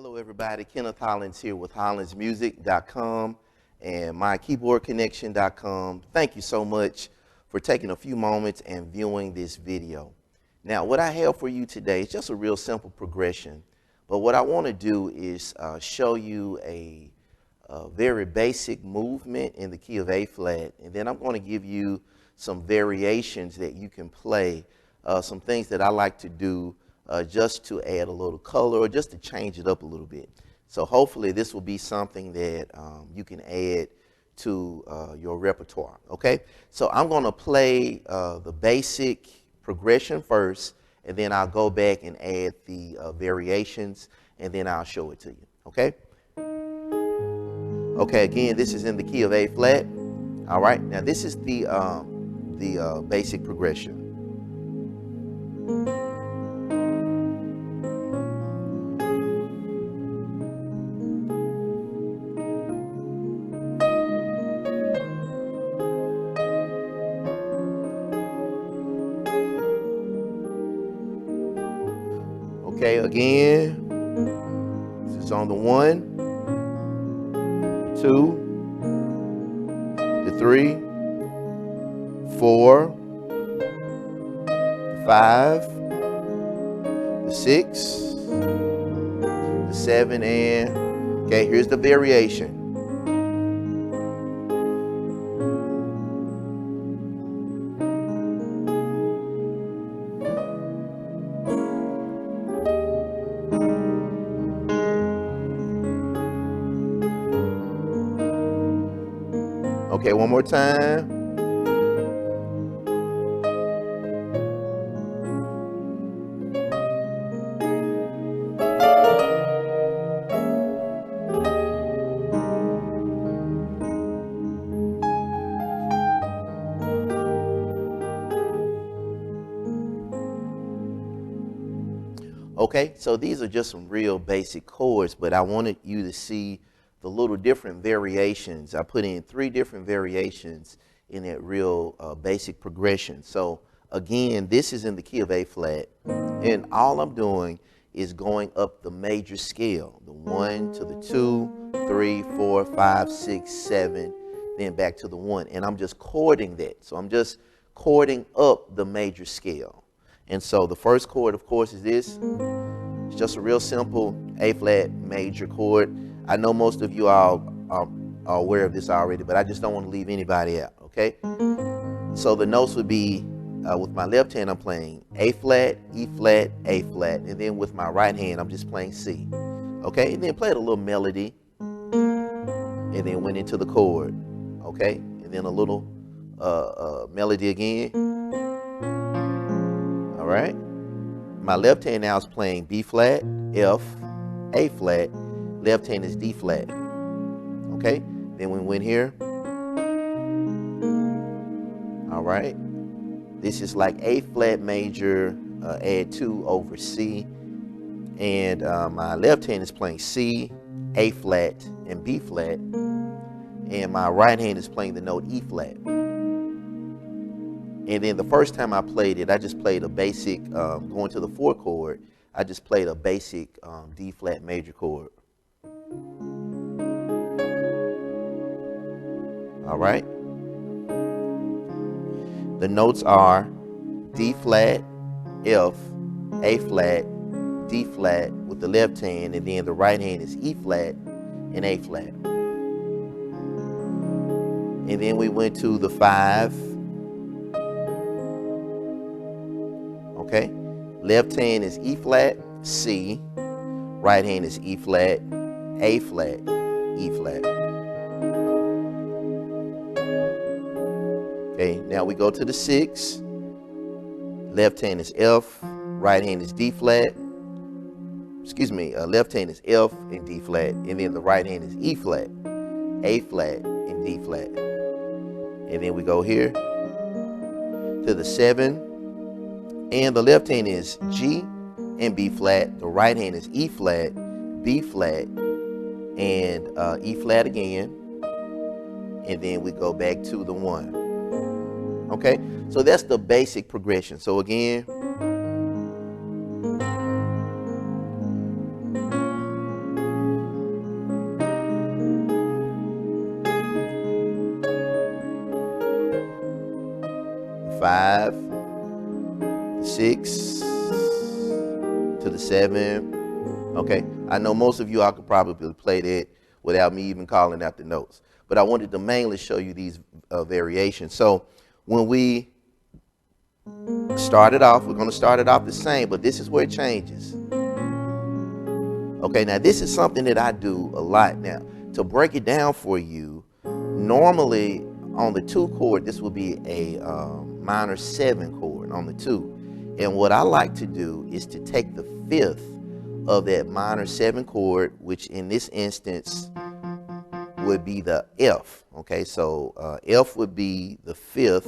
Hello everybody, Kenneth Hollins here with HollinsMusic.com and MyKeyboardConnection.com. Thank you so much for taking a few moments and viewing this video. Now what I have for you today is just a real simple progression, but what I want to do is show you a very basic movement in the key of A flat, and then I'm going to give you some variations that you can play, some things that I like to do just to add a little color or just to change it up a little bit. So hopefully this will be something that you can add to your repertoire, okay? So I'm going to play the basic progression first, and then I'll go back and add the variations, and then I'll show it to you, okay? Okay, again, this is in the key of A flat. All right, now this is the basic progression. Okay, again, this is on the 1, 2, the 3, 4, 5, the 6, the 7, and okay, here's the variation. Okay, one more time. Okay, so these are just some real basic chords, but I wanted you to see the little different variations. I put in 3 different variations in that real basic progression. So again, this is in the key of A flat, and all I'm doing is going up the major scale, the 1 to the 2, 3, 4, 5, 6, 7, then back to the 1, and I'm just chording that. So I'm just chording up the major scale. And so the first chord, of course, is this. It's just a real simple A flat major chord. I know most of you all are aware of this already, but I just don't want to leave anybody out, okay? So the notes would be, with my left hand I'm playing A flat, E flat, A flat, and then with my right hand I'm just playing C, okay? And then played a little melody, and then went into the chord, okay? And then a little melody again, all right? My left hand now is playing B flat, F, A flat, left hand is D flat, okay? Then we went here, all right? This is like A flat major, add 2 over C, and my left hand is playing C, A flat, and B flat, and my right hand is playing the note E flat. And then the first time I played it, I just played a basic, going to the 4 chord, I just played a basic D flat major chord. All right. The notes are D flat, F, A flat, D flat with the left hand, and then the right hand is E flat and A flat. And then we went to the 5. Okay. Left hand is E flat, C, right hand is E flat, A flat, E flat. Okay, now we go to the 6. Left hand is F, right hand is D flat. Excuse me, left hand is F and D flat, and then the right hand is E flat, A flat, and D flat. And then we go here to the 7, and the left hand is G and B flat. The right hand is E flat, B flat, and E flat again. And then we go back to the 1. Okay, so that's the basic progression. So again, 5, 6, to the 7. Okay, I know most of you all could probably play that without me even calling out the notes, but I wanted to mainly show you these variations. So when we start it off, we're going to start it off the same, but this is where it changes. Okay, now this is something that I do a lot. Now, to break it down for you, normally on the 2 chord, this will be a minor 7 chord on the 2. And what I like to do is to take the 5th of that minor 7 chord, which in this instance would be the F. Okay, so F would be the 5th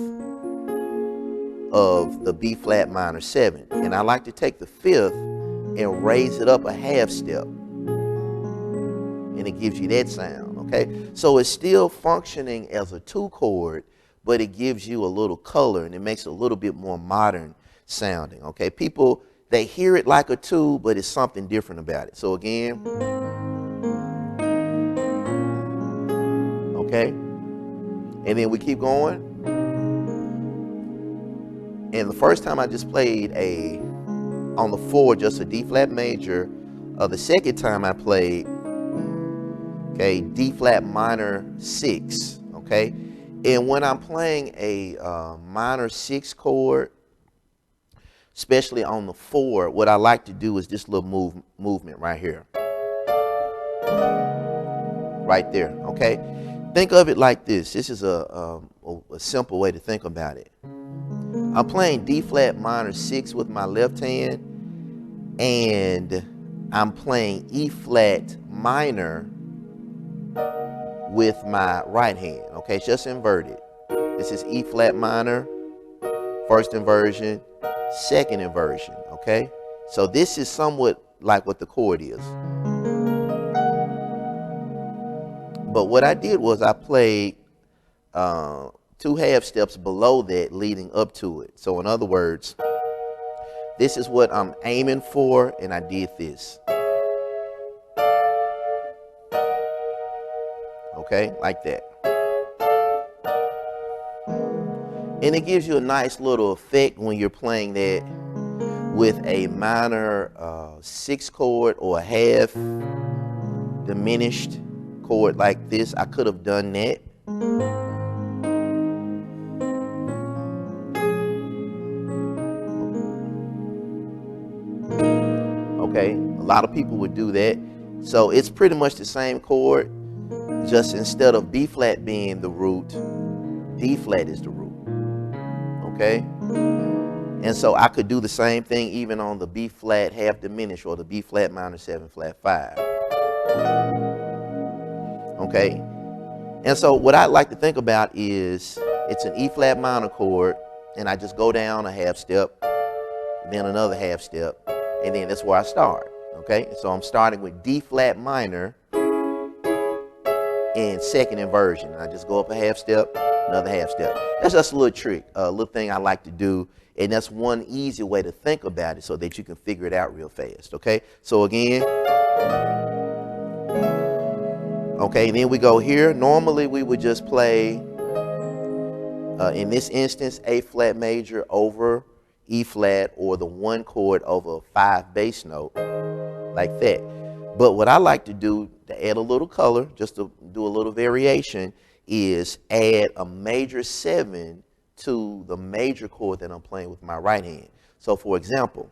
of the B flat minor 7. And I like to take the 5th and raise it up a half step. And it gives you that sound, okay? So it's still functioning as a 2 chord, but it gives you a little color and it makes it a little bit more modern sounding, okay? People, they hear it like a 2, but it's something different about it. So again, okay? And then we keep going. And the first time I just played on the 4, just a D flat major. The second time I played, okay, D flat minor 6, okay? And when I'm playing a minor 6 chord, especially on the 4, what I like to do is this little movement right here. Right there, okay? Think of it like this. This is a simple way to think about it. I'm playing D flat minor 6 with my left hand, and I'm playing E flat minor with my right hand. Okay, it's just inverted. This is E flat minor, first inversion, second inversion. Okay, so this is somewhat like what the chord is. But what I did was I played 2 half steps below that leading up to it. So in other words, this is what I'm aiming for, and I did this. Okay, like that. And it gives you a nice little effect when you're playing that with a minor 6 chord or a half diminished chord like this. I could have done that. Okay, a lot of people would do that. So it's pretty much the same chord, just instead of B flat being the root, D flat is the root. Okay, and so I could do the same thing even on the B flat half diminished or the B flat minor 7 flat 5. Okay, and so what I like to think about is it's an E flat minor chord, and I just go down a half step, then another half step, and then that's where I start. Okay, so I'm starting with D flat minor and second inversion. I just go up a half step, another half step. That's just a little trick, a little thing I like to do, and that's one easy way to think about it so that you can figure it out real fast. Okay, so again, okay, and then we go here. Normally we would just play, in this instance, A flat major over E flat, or the 1 chord over a 5 bass note, like that. But what I like to do to add a little color, just to do a little variation, is add a major 7 to the major chord that I'm playing with my right hand. So for example,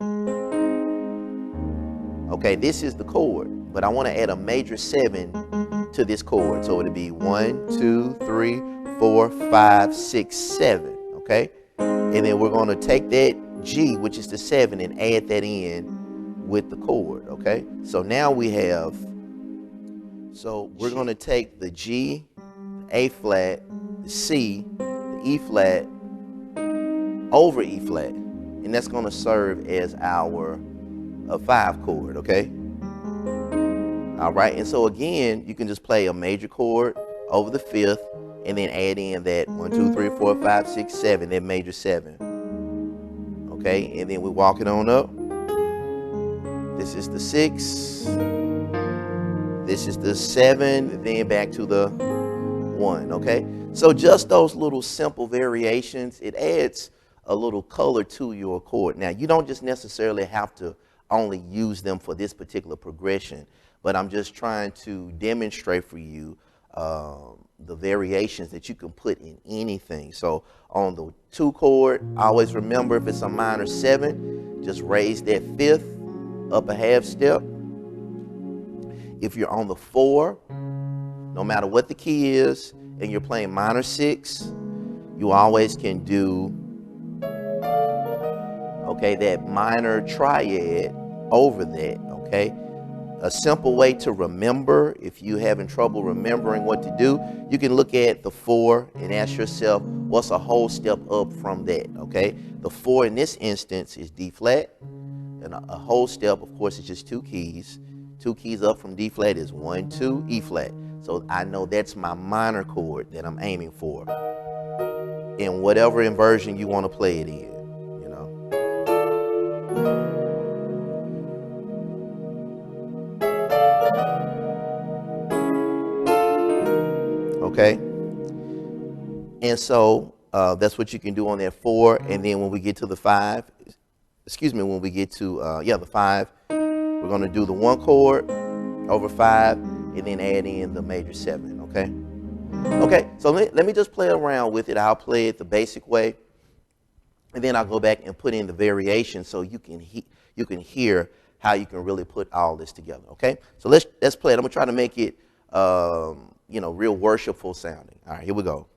okay, this is the chord, but I want to add a major 7 to this chord. So it'll be 1, 2, 3, 4, 5, 6, 7, okay? And then we're going to take that G, which is the 7, and add that in with the chord, okay? So now we have, so we're going to take the G, the A flat, the C, the E flat over E flat, and that's going to serve as our 5 chord, okay? All right, and so again, you can just play a major chord over the 5th, and then add in that 1, 2, 3, 4, 5, 6, 7, that major 7. Okay, and then we walk it on up. This is the 6. This is the 7, then back to the 1, okay? So just those little simple variations, it adds a little color to your chord. Now, you don't just necessarily have to only use them for this particular progression, but I'm just trying to demonstrate for you the variations that you can put in anything. So on the 2 chord, always remember if it's a minor 7, just raise that 5th up a half step. If you're on the 4, no matter what the key is, and you're playing minor 6, you always can do, okay, that minor triad over that, okay? A simple way to remember, if you're having trouble remembering what to do, you can look at the 4 and ask yourself, what's a whole step up from that, okay? The 4 in this instance is D flat, and a whole step, of course, is just 2 keys. 2 keys up from D flat is 1, 2, E flat. So I know that's my minor chord that I'm aiming for, in whatever inversion you want to play it in, you know. Okay, and so that's what you can do on that 4, and then when we get to the 5, when we get to the 5, we're going to do the 1 chord over 5, and then add in the major 7. Okay. Okay. So let me just play around with it. I'll play it the basic way, and then I'll go back and put in the variation so you can hear how you can really put all this together. Okay. So let's play it. I'm gonna try to make it real worshipful sounding. All right. Here we go.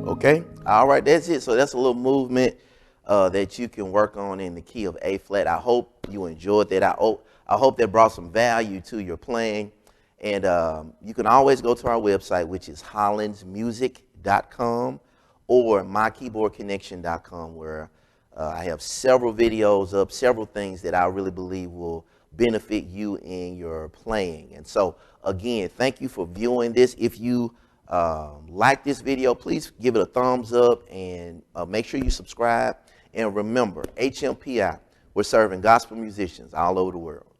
Okay, all right, that's it. So that's a little movement that you can work on in the key of A flat. I hope you enjoyed that. I hope that brought some value to your playing. And you can always go to our website, which is hollandsmusic.com or mykeyboardconnection.com, where I have several videos up, several things that I really believe will benefit you in your playing. And so, again, thank you for viewing this. If you like this video, please give it a thumbs up and make sure you subscribe. And remember, HMPI, we're serving gospel musicians all over the world.